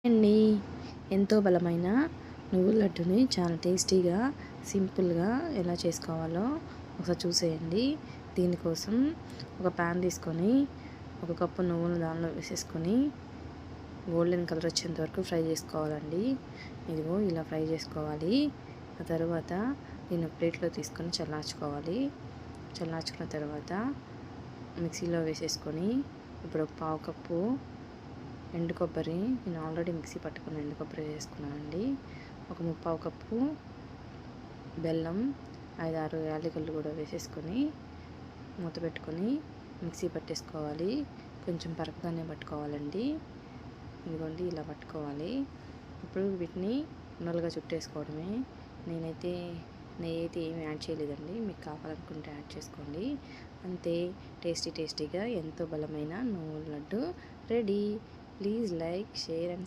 అండి ఎంతో బలమైన నువ్వుల లడ్డుని చాలా టేస్టీగా సింపుల్గా ఎలా చేసుకోవాలో ఒకసారి చూసేయండి. దీనికోసం ఒక ప్యాన్ తీసుకొని ఒక కప్పు నువ్వులు దానిలో వేసేసుకొని గోల్డెన్ కలర్ వచ్చేంత వరకు ఫ్రై చేసుకోవాలండి. ఇదిగో ఇలా ఫ్రై చేసుకోవాలి. ఆ తర్వాత దీన్ని ప్లేట్లో తీసుకొని చల్లార్చుకోవాలి. చల్లార్చుకున్న తర్వాత మిక్సీలో వేసేసుకొని ఇప్పుడు ఒక పావు కప్పు ఎండు కొబ్బరి, నేను ఆల్రెడీ మిక్సీ పట్టుకున్న ఎండు కొబ్బరి వేసుకున్నానండి. ఒక ముప్పావు కప్పు బెల్లం, 5-6 యాలకులు కూడా వేసేసుకొని మూత పెట్టుకొని మిక్సీ పట్టేసుకోవాలి. కొంచెం పరకగానే పట్టుకోవాలండి. ఇదిగోండి ఇలా పట్టుకోవాలి. ఇప్పుడు వీటిని ఉండలుగా చుట్టేసుకోవడమే. నేనైతే నెయ్యి అయితే ఏమి యాడ్ చేయలేదండి. మీకు కావాలనుకుంటే యాడ్ చేసుకోండి. అంతే, టేస్టీగా ఎంతో బలమైన నువ్వుల laddu ready. Please like, share and